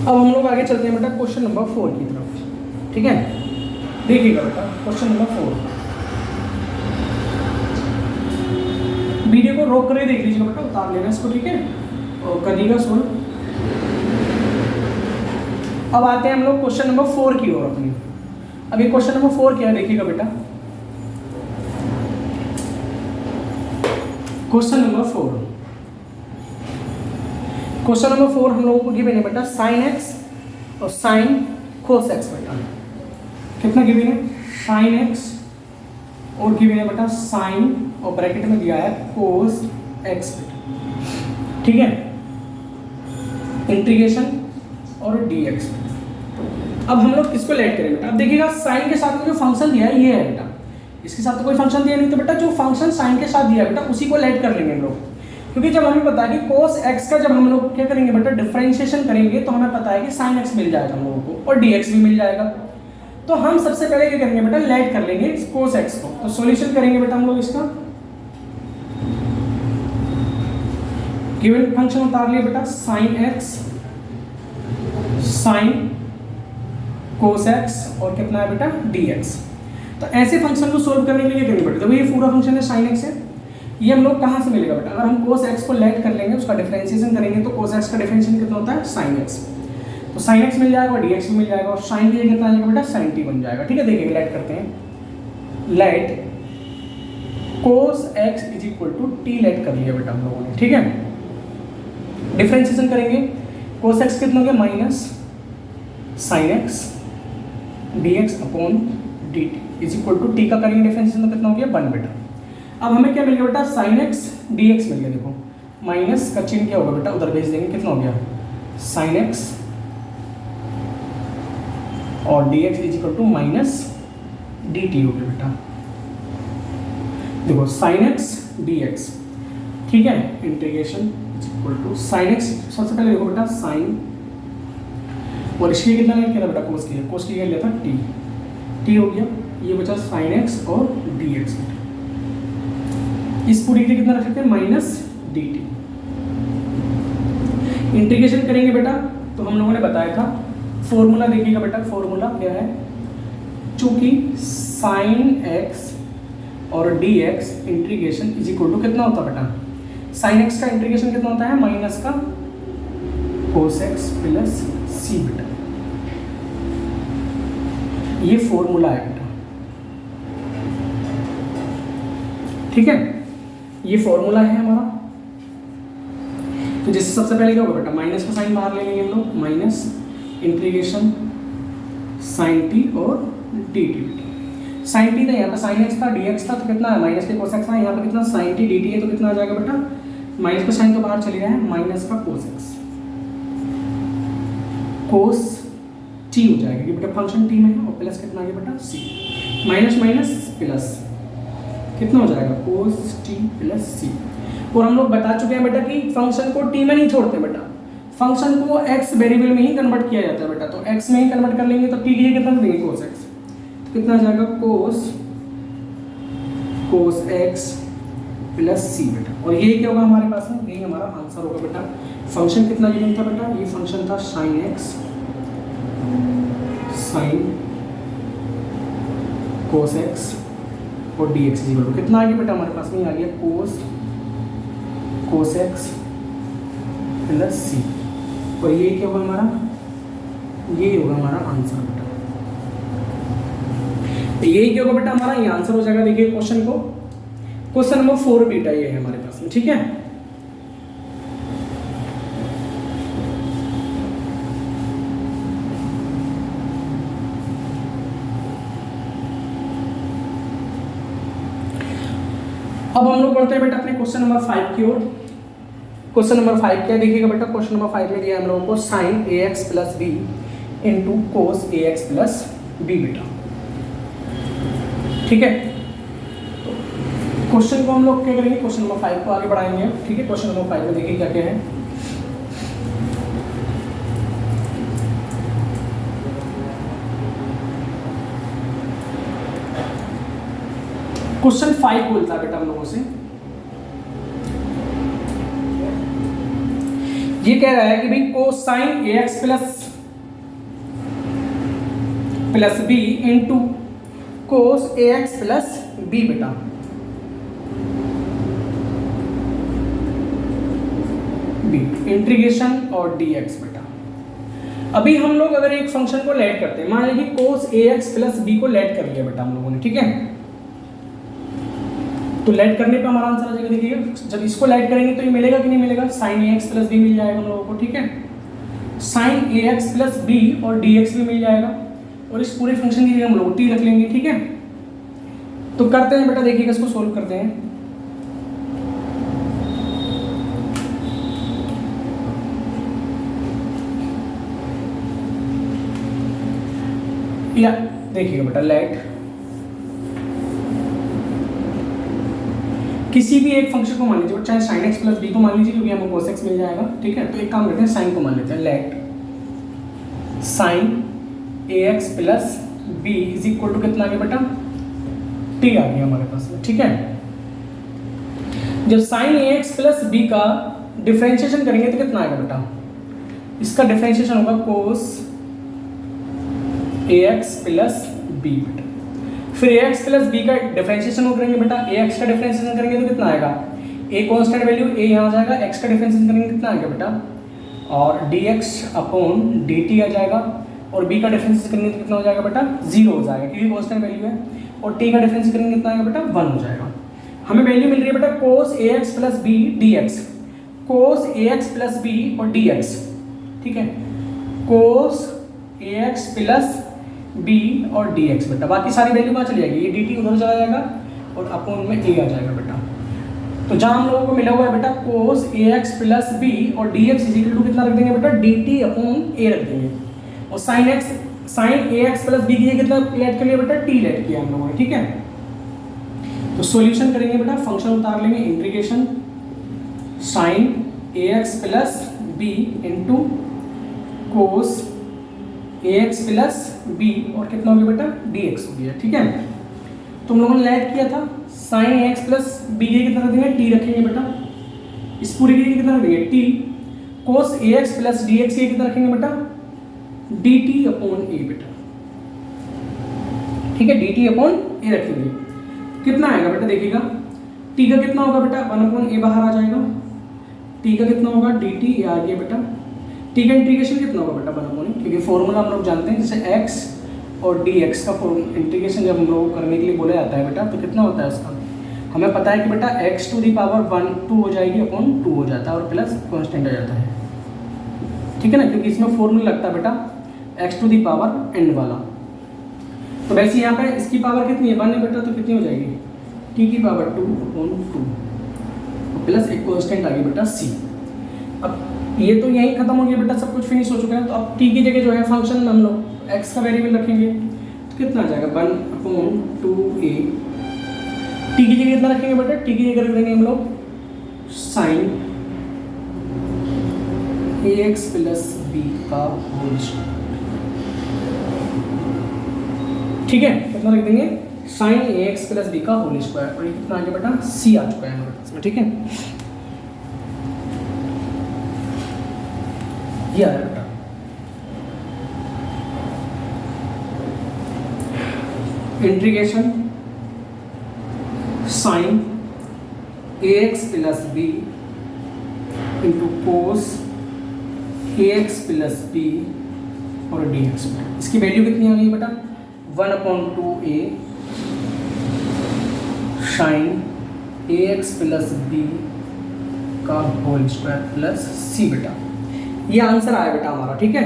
अब हम लोग आगे चलते हैं बेटा क्वेश्चन नंबर 4 की तरफ। ठीक है, देखिएगा बेटा क्वेश्चन नंबर 4, वीडियो को रोक कर देख लीजिएगा बेटा, उतार लेना इसको। ठीक है, और करिएगा सोल्व। अब आते हैं हम लोग क्वेश्चन नंबर 4 की ओर अपनी। अब ये क्वेश्चन नंबर 4 क्या है देखिएगा बेटा। क्वेश्चन नंबर 4, क्वेश्चन नंबर 4 हम लोगों को गिवन है बेटा साइन एक्स और साइन कोस एक्स बेटा। कितना गिवन है? साइन एक्स और गिवन है बेटा साइन, और ब्रैकेट में दिया है कोस एक्स बेटा। ठीक है, इंटीग्रेशन और dx। अब हम लोग किसको लेट करें बेटा? अब देखिएगा साइन के साथ में जो फंक्शन दिया है ये है बेटा, इसके साथ तो कोई फंक्शन दिया नहीं, तो बेटा जो फंक्शन साइन के साथ दिया है बेटा उसी को लेट कर लेंगे हम लोग। क्योंकि जब हमें पता है कि cos x का जब हम लोग क्या करेंगे बेटा डिफरेंशिएशन करेंगे तो हमें पता है कि sin x मिल जाएगा हम लोगों को और dx भी मिल जाएगा। तो हम सबसे पहले क्या करेंगे बेटा लेट कर लेंगे cos x को। तो सॉल्यूशन करेंगे बेटा हम लोग इसका, गिवन फंक्शन उतार लिया बेटा sin x sin cos x और कितना है बेटा dx। तो ऐसे फंक्शन को सोल्व करने के लिए क्या करेंगे बेटा, जब ये पूरा फंक्शन है sin x है, ये हम लोग कहाँ से मिलेगा बेटा? अगर हम cos x को लेट कर लेंगे, उसका डिफरेंशिएशन करेंगे तो cos x का डिफरेंशिएशन कितना होता है sin x। तो sin x मिल जाएगा और dx भी मिल जाएगा, और sin की कितना आ जाएगा बेटा sin t बन जाएगा। ठीक है, देखिए लेट करते हैं, let cos x is equal to t let कर लिया बेटा हम लोगों ने। ठीक है, डिफरेंशिएशन करेंगे, cos x कितना हो गया minus sin x dx upon dt is equal to t का करेंगे डिफरेंशिएशन तो कितना हो गया 1 बेटा। अब हमें क्या मिल गया बेटा sin x dx मिल गया। देखो माइनस का चिन्ह क्या होगा बेटा उधर भेज देंगे, कितना हो गया sin x और dx is equal to minus dt हो गया बेटा। देखो sin x dx, ठीक है, integration is equal to sin x, सबसे पहले देखो बेटा sin, और इसके कितना लेट किया था बेटा cos की लिया था t हो गया, ये बचा sin x और dx बेटा। इस पूरी के कितना रख सकते हैं माइनस dt। इंटीग्रेशन करेंगे बेटा तो हम लोगों ने बताया था फॉर्मूला, देखिएगा बेटा फॉर्मूला क्या है, चूंकि sin x और dx integration is equal to कितना होता है बेटा, sin x का इंटीग्रेशन कितना होता है माइनस का cos x प्लस c बेटा। ये फॉर्मूला है बेटा। ठीक है, ये फॉर्मूला है हमारा। तो जिससे सबसे पहले क्या होगा बेटा माइनस का साइन बाहर ले लेंगे हम लोग, माइनस इंटीग्रेशन sin t और dt। sin t था यहाँ पे sin x था, dx था तो कितना है माइनस के cos x था, यहाँ पे कितना sin t dt है तो कितना आ जाएगा बेटा, माइनस का साइन तो बाहर चले गया है, माइनस का cos x cos t हो जाएगा कि बेटा फंक्शन t में है, और प्लस कितना आ गया बेटा c, माइनस माइनस प्लस कितना हो जाएगा cos t प्लस c। और हम लोग बता चुके हैं बेटा कि फंक्शन को t में नहीं छोड़ते बेटा, फंक्शन को x वेरिएबल में ही कन्वर्ट किया जाता है बेटा। तो x में ही कन्वर्ट कर लेंगे तो t के लिए कितना देंगे cos x, तो कितना आ जाएगा cos x प्लस c बेटा। और ये क्या होगा हमारे पास में, यही हमारा आंसर होगा बेटा। फंक्शन कितना गिवन था बेटा, ये फंक्शन था sin x sin cos x और dx इक्वल टू कितना आ गया बेटा हमारे पास में, आ गया cos x प्लस c। और ये क्या होगा हमारा, ये होगा हमारा आंसर बेटा। ये क्या होगा बेटा हमारा, ये आंसर हो जाएगा। देखिए क्वेश्चन को, क्वेश्चन नंबर 4 बेटा ये है हमारे पास में। ठीक है, अब हम लोग बढ़ते हैं बेटा अपने क्वेश्चन नंबर 5 की ओर। क्वेश्चन नंबर 5 क्या देखिएगा बेटा, क्वेश्चन नंबर 5 में दिया हम लोगों को sin ax plus b into cos ax plus b बेटा। ठीक है, क्वेश्चन को हम लोग क्या करेंगे, क्वेश्चन नंबर 5 को आगे बढ़ाएंगे। ठीक है, क्वेश्चन नंबर 5 में देखिए क्या क्या है। क्वेश्चन 5 बोलता है बेटा हम लोगों से, ये कह रहा है कि भाई cosine a x plus b into cos a x plus b बेटा। बी इंटीग्रेशन और डी एक्स बेटा। अभी हम लोग अगर एक फंक्शन को लेट करते हैं, मान लीजिए कोस ए एक्स प्लस बी को लेट कर लिया बेटा हम लोगों ने, ठीक है। तो लेट करने पे हमारा आंसर आ जाएगा, देखिएगा जब इसको लेट करेंगे तो ये मिलेगा कि नहीं मिलेगा, sign a x plus B मिल जाएगा हम लोगों को, ठीक है। Sign a x plus b और डी एक्स भी मिल जाएगा, और इस पूरे फंक्शन की जगह हम लोग टी रख लेंगे, ठीक है। तो करते हैं बेटा, देखिएगा इसको सोल्व करते हैं। या देखिएगा बेटा, लेट किसी भी एक फंक्शन को मान लीजिए, चाहे साइन एक्स प्लस बी को मान लीजिए क्योंकि हमें कोस एक्स मिल जाएगा, ठीक है। तो एक काम करते हैं, साइन को मान लेते हैं, let sine a x plus b is equal to कितना आ गया बेटा, टी आ गया हमारे पास में, ठीक है। जब sign a x plus b का डिफरेंशिएशन करेंगे तो कितना आएगा बेटा, इसका डिफरेंशिएशन होगा कोस ए एक्स प्लस बी बेटा। फिर ए एक्स प्लस बी का डिफरेंशिएशन करेंगे बेटा, ए एक्स का डिफरेंशिएशन करेंगे तो कितना आएगा, ए कांस्टेंट वैल्यू ए यहाँ आ जाएगा, एक्स का डिफरेंशिएशन करेंगे कितना आएगा बेटा, और d x upon d t आ जाएगा, और बी का डिफरेंशिएशन करेंगे तो कितना हो जाएगा बेटा, 0 हो जाएगा क्योंकि कांस्टेंट वैल्यू है, और टी का डिफरेंशिएशन करेंगे कितना आएगा बेटा, 1 हो जाएगा। हमें वैल्यू मिल रही है बेटा cos a x plus b d x, cos a x plus b और डी एक्स, ठीक है। Cos a x plus b और डी एक्स बेटा, बाकी सारी वैल्यू कहाँ चली जाएगी, ये डी टी उधर चला जाएगा और अपॉन में ए आ जाएगा बेटा। तो जहाँ हम लोगों को मिला हुआ है बेटा cos a x plus b और डी एक्स इजिकल टू कितना रख देंगे बेटा, डी टी अपॉन ए रख देंगे, और sign a x plus B की जगह कितना लेट कर लिया बेटा, टी लेट किया हम लोगों ने, ठीक है। तो सॉल्यूशन करेंगे बेटा, फंक्शन उतार लेंगे, integration sine a x plus b into cos a x plus b और कितना हो गया बेटा, डी एक्स हो गया, ठीक है। तो हम लोगों ने लेट किया था, sign a x plus B की कितना रख देंगे, टी रखेंगे बेटा, इस पूरी की कितना रख देंगे T, cos a x plus D x की कितना रखेंगे बेटा, डी टी अपॉन ए बेटा, ठीक है, डी टी अपॉन ए रखेंगे। कितना आएगा बेटा, देखिएगा टी का कितना होगा बेटा, 1 अपॉन ए बाहर आ जाएगा, टी का कितना होगा, डी टी ए आ गया बेटा, टी का इंटीग्रेशन कितना होगा बेटा, 1 अपॉन ए, क्योंकि फॉर्मूला हम लोग जानते हैं जैसे एक्स और डी एक्स का इंटीग्रेशन जब हम लोग करने के लिए बोला जाता है बेटा, तो कितना होता है उसका, हमें पता है कि बेटा एक्स टू दी पावर 1 2 हो जाएगी अपॉन 2 हो जाता है और प्लस कॉन्स्टेंट आ जाता है, ठीक है ना, क्योंकि इसमें फॉर्मूला लगता है बेटा x to the power n वाला। तो वैसे यहाँ पे इसकी पावर कितनी है, 1 है बेटा, तो कितनी हो जाएगी, टी की पावर 2 अपॉन 2 प्लस एक कॉन्स्टेंट आ गई बेटा सी। अब ये तो यहीं खत्म हो गया बेटा, सब कुछ फिनिश हो चुका है। तो अब टी की जगह जो है फंक्शन हम लोग एक्स का वेरिएबल रखेंगे, तो कितना आ जाएगा, 1 अपॉन 2a, टी की जगह कितना रखेंगे बेटा, टी की जगह रख देंगे हम लोग sign a x plus b का होल स्क्वायर, ठीक है, कितना रख देंगे, sign a x plus b का होल स्क्वायर, और ये कितना आ गया बेटा, सी आ चुका है हमारे पास में, ठीक है। ये आया बेटा, integration sine a x plus b into cos a x plus b और डी एक्स। इसकी वैल्यू कितनी आ गई बेटा, 1 upon 2a sine a x plus b का होल स्क्वायर प्लस सी बेटा। ये आंसर आया बेटा हमारा, ठीक है।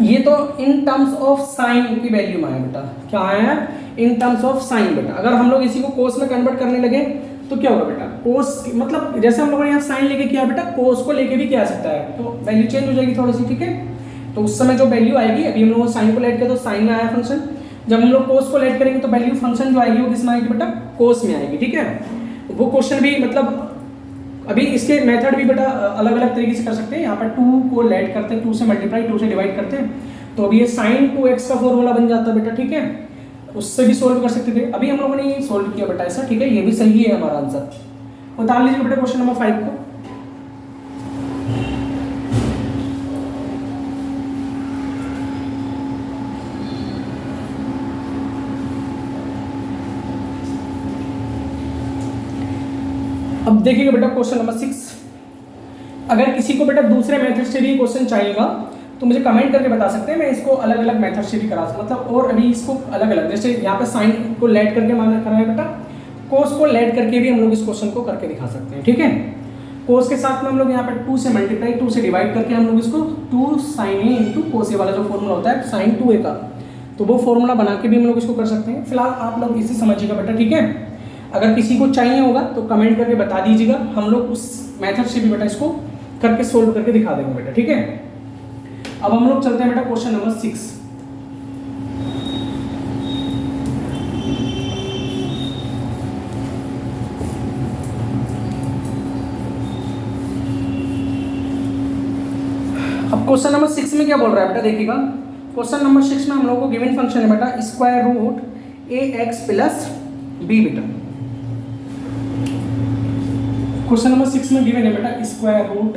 ये तो इन टर्म्स ऑफ साइन की वैल्यू में आया बेटा, क्या आया, इन टर्म्स ऑफ साइन बेटा। अगर हम लोग इसी को कोस में कन्वर्ट करने लगे तो क्या होगा बेटा, कोस मतलब जैसे हम लोगों ने यहाँ साइन लेके किया बेटा, कोस को लेके भी किया सकता है, तो वैल्यू चेंज हो जाएगी थोड़ी सी, ठीक है। तो उस समय जो वैल्यू आएगी, अभी हम लोग साइन को लेट किया तो साइन में आया फंक्शन, जब हम लोग कोस को लेट करेंगे तो वैल्यू फंक्शन जो आएगी वो किस में आएगी बेटा, कोस में आएगी, ठीक है। वो क्वेश्चन भी मतलब अभी इसके मेथड भी बेटा अलग अलग तरीके से कर सकते हैं। यहाँ पर 2 को लेट करते हैं, 2 से मल्टीप्लाई 2 से डिवाइड करते हैं, तो अब ये साइन 2x का फॉर्मूला बन जाता है बेटा, ठीक है। उससे भी सोल्व कर सकते थे, अभी हम लोगों ने सोल्व किया बेटा ऐसा, ठीक है। ये भी सही है हमारा आंसर। बता लीजिए बेटा क्वेश्चन नंबर 5 को। अब देखिएगा बेटा क्वेश्चन नंबर 6। अगर किसी को बेटा दूसरे मेथड से भी क्वेश्चन चाहिएगा तो मुझे कमेंट करके बता सकते हैं, मैं इसको अलग अलग मेथड से भी करा सकता, मतलब और अभी इसको अलग अलग, जैसे यहाँ पे साइन को लेट करके माना कराया बेटा, कोस को लेट करके भी हम लोग इस क्वेश्चन को करके दिखा सकते हैं, ठीक है। कोस के साथ में हम लोग यहाँ पे 2 से मल्टीप्लाई, 2 से डिवाइड करके हम लोग इसको 2 साइन ए इंटू कोस ए वाला जो फॉर्मूला होता है साइन 2a का, तो वो फॉर्मूला बना के भी हम लोग इसको कर सकते हैं। फिलहाल आप लोग इसे समझिएगा बेटा, ठीक है। अगर किसी को चाहिए होगा तो कमेंट करके बता दीजिएगा, हम लोग उस मेथड से भी बेटा इसको करके सोल्व करके दिखा देंगे बेटा, ठीक है। अब हम लोग चलते हैं बेटा क्वेश्चन नंबर 6। अब क्वेश्चन नंबर 6 में क्या बोल रहा है बेटा, देखिएगा। क्वेश्चन नंबर 6 में हम लोगों को गिवन फंक्शन है बेटा square root ax plus b बेटा। क्वेश्चन नंबर 6 में गिवन है बेटा square root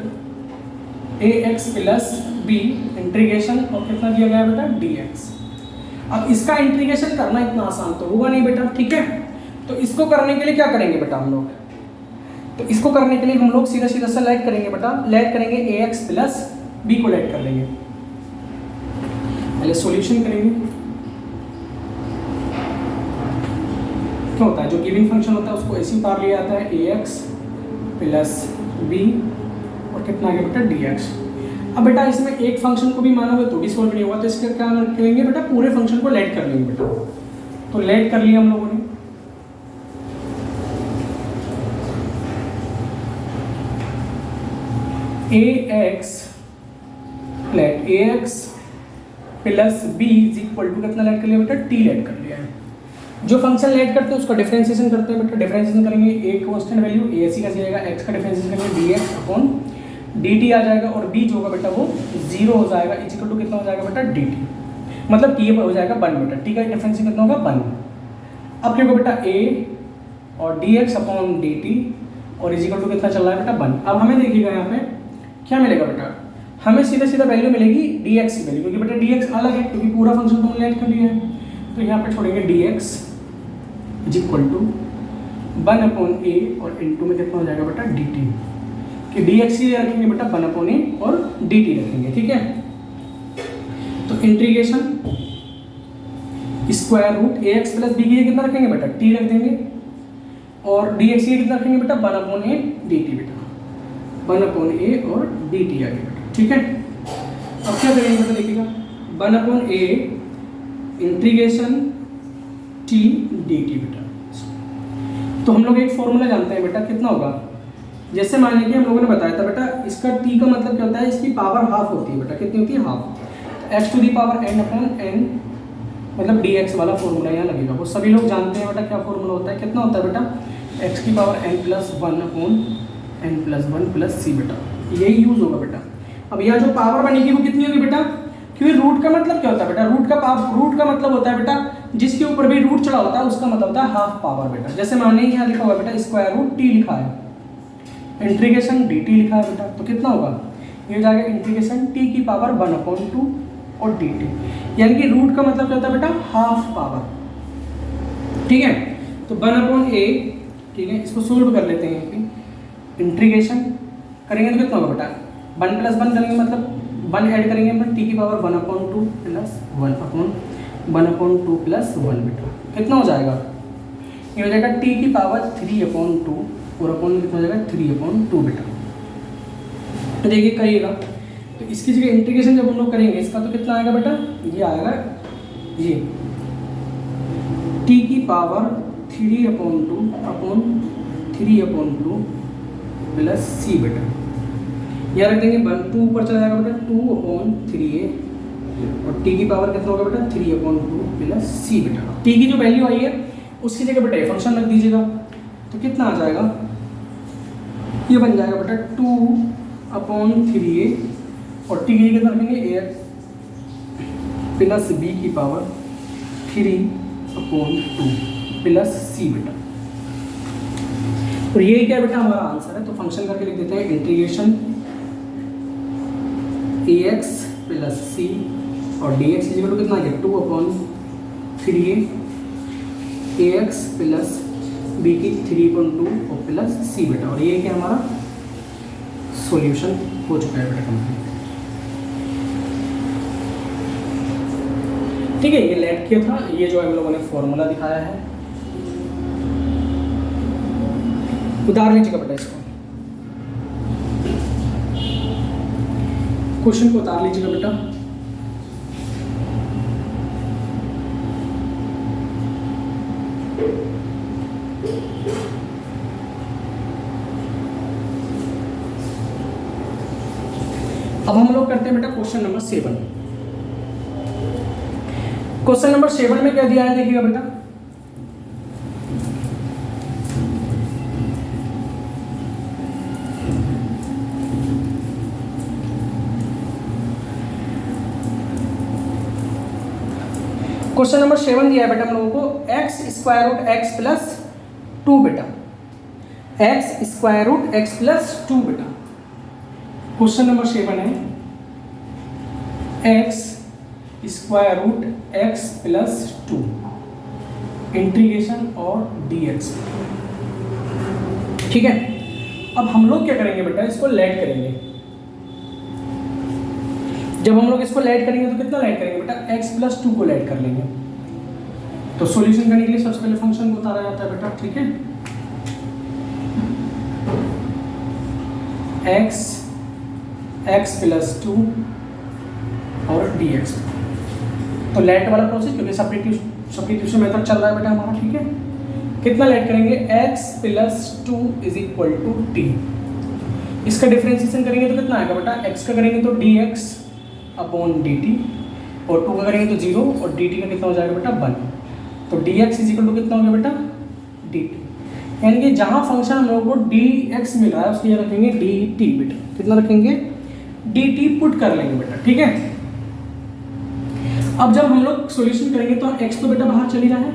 ax plus b integration और कितना दिया गया है बेटा dx। अब इसका इंटीग्रेशन करना इतना आसान तो होगा नहीं बेटा, ठीक है। तो इसको करने के लिए क्या करेंगे बेटा हम लोग, तो इसको करने के लिए हम लोग सीधा सीधा सा लेट करेंगे बेटा, लेट करेंगे ax प्लस b को लेट कर लेंगे। पहले सॉल्यूशन करेंगे। क्या होता है, जो गिवन फंक्शन होता है उसको ऐसे उतार लिया जाता है ax प्लस b और कितना आ गया बेटा dx। अब बेटा इसमें एक फंक्शन को भी मानोगे तो भी सोल्व नहीं होगा, तो इसका क्या करेंगे बेटा, पूरे फंक्शन को लेट कर लेंगे बेटा। तो लेट कर लिया हम लोगों ने। ax plus b is equal to कितना लेट कर लिया बेटा, t लेट कर लिया है। जो फंक्शन लेट करते हैं उसका डिफरेंशिएशन करते हैं बेटा। डिफरेंशिएशन करेंगे, a कांस्टेंट वैल्यू a ऐसी कैसे जाएगा, x का डिफरेंशिएशन करेंगे dx अपॉन dt आ जाएगा, और b जो होगा बेटा वो 0 हो जाएगा, इज इक्वल टू कितना हो जाएगा बेटा dt, मतलब t हो जाएगा 1 बेटा, t का डिफरेंशिएशन कितना होगा 1। अब क्या होगा बेटा a और dx अपॉन dt और इज इक्वल टू कितना चल रहा है बेटा 1। अब हमें देखिएगा यहाँ पे क्या मिलेगा बेटा, हमें सीधा सीधा वैल्यू मिलेगी dx की वैल्यू, क्योंकि बेटा dx अलग है क्योंकि पूरा फंक्शन तो लेट कर लिया है। तो यहाँ पे छोड़ेंगे dx is equal to 1 upon a और इनटू में कितना हो जाएगा बेटा dt, कि dx ही रखेंगे बेटा 1 अपॉन a और dt रखेंगे, ठीक है। तो integration square root ax plus b की कितना रखेंगे बेटा t रख देंगे, और dx की कितना रखेंगे बेटा 1 अपॉन a dt बेटा, 1 अपॉन a और dt आ गया बेटा, ठीक है। अब क्या करेंगे बेटा, देखिएगा 1 upon a integration t dt बेटा। तो हम लोग एक फॉर्मूला जानते हैं बेटा, कितना होगा, जैसे मान लीजिए हम लोगों ने बताया था बेटा इसका t का मतलब क्या होता है, इसकी पावर हाफ होती है बेटा, कितनी होती है half. x to the power n upon n मतलब dx वाला फॉर्मूला यहाँ लगेगा, वो सभी लोग जानते हैं बेटा क्या फॉर्मूला होता है, कितना होता है बेटा x की power n plus 1 upon n plus 1 plus c बेटा, यही यूज होगा बेटा। अब यह जो पावर बनेगी वो कितनी होगी बेटा, क्योंकि रूट का मतलब क्या होता है बेटा, रूट का मतलब होता है बेटा जिसके ऊपर भी रूट चढ़ा होता है उसका मतलब होता है हाफ पावर बेटा। जैसे मान लीजिए यहाँ लिखा हुआ बेटा स्क्वायर रूट t लिखा है, इंटीग्रेशन dt लिखा है बेटा, तो कितना होगा, ये हो जाएगा इंटीग्रेशन t की पावर 1 अपॉन 2 और dt, यानी कि रूट का मतलब क्या होता है बेटा हाफ पावर, ठीक है। तो 1 अपॉन a, ठीक है, इसको सोल्व कर लेते हैं, यहाँ पे इंटीग्रेशन करेंगे तो कितना होगा बेटा 1 प्लस 1 करेंगे मतलब 1 ऐड करेंगे मतलब t की power 1 upon 2 plus 1 upon 2 plus 1 बेटा, कितना हो जाएगा, ये हो जाएगा t की पावर 3 अपॉन 2 और अपॉन कितना हो जाएगा 3 अपॉन 2 बेटा। तो देखिए करिएगा, तो इसकी जगह इंटीग्रेशन जब हम लोग करेंगे इसका तो कितना आएगा बेटा, ये आएगा ये t की power 3 upon 2 upon 3 upon 2 plus c बेटा, यहाँ रख देंगे 1 2 ऊपर चला जाएगा बेटा 2 अपॉन 3a और t की पावर कितना होगा बेटा 3 अपॉन 2 प्लस c बेटा। t की जो वैल्यू आई है उसकी जगह बेटा ये फंक्शन रख दीजिएगा, तो कितना आ जाएगा, ये बन जाएगा बेटा 2 अपॉन 3a और t की जगह कितना रखेंगे प्लस बी की पावर 3/2 प्लस सी बेटा। और ये क्या बेटा हमारा आंसर है। तो फंक्शन करके लिख देते हैं इंटीग्रेशन ए एक्स प्लस सी और डी एक्स इक्वल टू कितना है 2/3 ए एक्स प्लस बी की 3/2 और प्लस सी बेटा। और ये क्या हमारा सॉल्यूशन हो चुका है बेटा कंप्लीट। ठीक है, ये लेट किया था, ये जो हम लोगों ने फॉर्मूला दिखाया है उतार लीजिएगा बेटा इसको, क्वेश्चन को उतार लीजिएगा बेटा। अब हम लोग करते हैं बेटा क्वेश्चन नंबर 7। क्वेश्चन नंबर 7 में क्या दिया है देखिएगा बेटा। क्वेश्चन नंबर 7 दिया है बेटा हम लोगों को x square root x plus 2 बेटा, x square root x plus 2 बेटा। क्वेश्चन नंबर 7 है x square root x plus 2 integration और dx। ठीक है, अब हम लोग क्या करेंगे बेटा इसको लेट करेंगे। जब हम लोग इसको लेट करेंगे तो कितना लेट करेंगे बेटा x प्लस 2 को लेट कर लेंगे। तो सॉल्यूशन करने के लिए सबसे पहले फंक्शन को उतारा जाता है बेटा। ठीक है, x प्लस 2 और dx। तो लेट वाला प्रोसेस क्योंकि सब्स्टिट्यूशन मेथड चल रहा है बेटा हमारा। ठीक है, कितना लेट करेंगे x plus 2 is equal to t. इसका डिफरेंशिएशन करेंगे तो कितना आएगा बेटा, x का करेंगे तो dx अपॉन dt और 2 का करेंगे तो 0 और dt का कितना हो जाएगा बेटा 1। तो dx इज इक्वल टू कितना हो गया बेटा dt। यानी कि जहाँ फंक्शन हम लोगों को dx मिल रहा है उसकी रखेंगे dt बेटा। कितना रखेंगे dt पुट कर लेंगे बेटा। ठीक है, अब जब हम लोग सॉल्यूशन करेंगे तो x तो बेटा बाहर चली रहा है,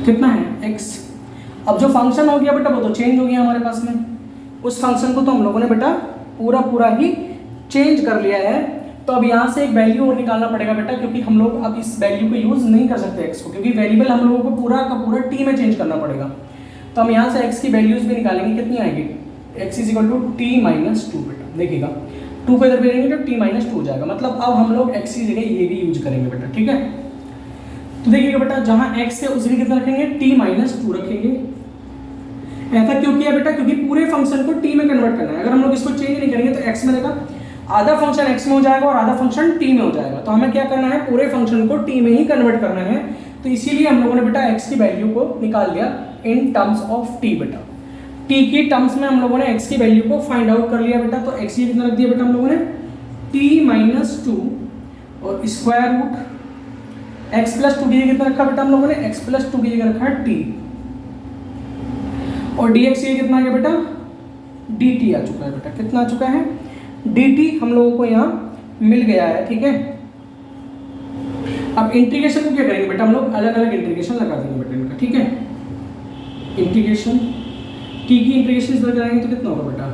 कितना है x। अब जो फंक्शन हो गया बेटा वो तो चेंज हो गया हमारे पास में, उस फंक्शन को तो हम लोगों ने बेटा पूरा ही चेंज कर लिया है। तो अब यहाँ से एक वैल्यू और निकालना पड़ेगा बेटा, क्योंकि हम लोग अब इस वैल्यू को यूज नहीं कर सकते x को, क्योंकि वेरिएबल हम लोगों को पूरा का पूरा t में चेंज करना पड़ेगा। तो हम यहाँ से x की वैल्यूज भी निकालेंगे, कितनी आएगी x is equal to t minus 2 बेटा। देखिएगा 2 को इधर भेजेंगे तो t माइनस 2 हो जाएगा, मतलब अब हम लोग x की जगह ये भी यूज करेंगे बेटा। ठीक है, तो देखिएगा बेटा जहाँ x है उस जगह कितना रखेंगे t माइनस 2 रखेंगे। ऐसा क्यों किया बेटा, क्योंकि पूरे फंक्शन को t में कन्वर्ट करना है। अगर हम लोग इसको चेंज नहीं करेंगे तो x में रहेगा, आधा फंक्शन x में हो जाएगा और आधा फंक्शन t में हो जाएगा। तो हमें क्या करना है, पूरे फंक्शन को t में ही कन्वर्ट करना है। तो इसीलिए हम लोगों ने बेटा x की वैल्यू को निकाल लिया इन टर्म्स ऑफ t बेटा। t की टर्म्स में हम लोगों ने x की वैल्यू को फाइंड आउट कर लिया बेटा। तो x कितना रख दिया बेटा हम लोगों ने t माइनस 2 और स्क्वायर रूट x प्लस 2 की जगह कितना रखा बेटा हम लोगों ने x प्लस 2 की जगह रखा है t और dx की कितना आ गया बेटा dt आ चुका है बेटा। कितना आ चुका है dt हम लोगों को यहाँ मिल गया है। ठीक है, अब इंटीग्रेशन को क्या करेंगे बेटा, हम लोग अलग अलग इंटीग्रेशन लगा देंगे बेटा इनका। ठीक है, इंटीग्रेशन t की इंटीग्रेशन इस तरह कराएंगे तो कितना होगा बेटा,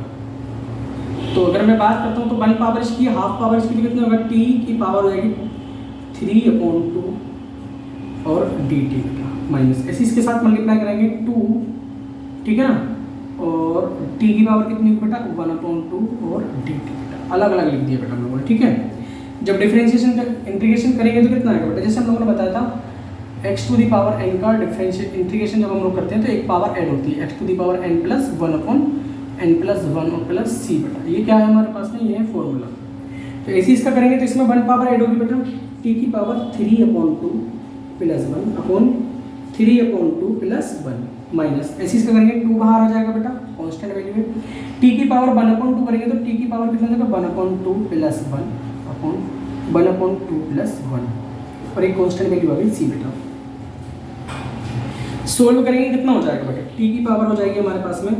तो अगर मैं बात करता हूँ तो 1 पावर इसकी हाफ पावर इसकी कितना होगा t की पावर हो जाएगी 3/2 और dt बेटा माइनस ऐसे इसके साथ मल्टीप्लाई करेंगे 2। ठीक है ना, और t की पावर कितनी होगी बेटा 1/2 और dt बेटा अलग अलग लिख दिया बेटा हम लोगों ने। ठीक है, जब डिफरेंशिएशन का इंटीग्रेशन करेंगे तो कितना आएगा बेटा, जैसे हम लोगों ने बताया था x to the power n का डिफरेंशिएट इंटीग्रेशन जब हम लोग करते हैं तो एक पावर ऐड होती है x to the power n plus 1/n plus 1 और प्लस c बेटा। ये क्या है हमारे पास में, ये है फॉर्मूला। तो ऐसे इसका करेंगे तो इसमें 1 पावर ऐड होगी बेटा t की power 3/2 plus 1 upon 3/2 plus 1 minus ऐसे इसका करेंगे 2 बाहर आ जाएगा बेटा कांस्टेंट वैल्यू है। t की पावर 1/2 करेंगे तो t की पावर कितना जाएगा 1/2 प्लस 1 अपॉन 1/2 प्लस 1 और एक कांस्टेंट वैल्यू आ गई c बेटा। सोल्व करेंगे कितना हो जाएगा बेटा, t की पावर हो जाएगी हमारे पास में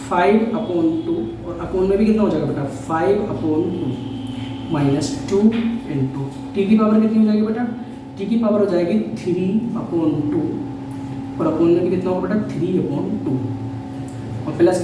5/2 और अपॉन में भी कितना हो जाएगा बेटा 5/2 -2 इंटू टी की पावर कितनी हो जाएगी बेटा, टी की पावर हो जाएगी 3/2 और अपॉन में भी कितना होगा बेटा 3/2 और प्लस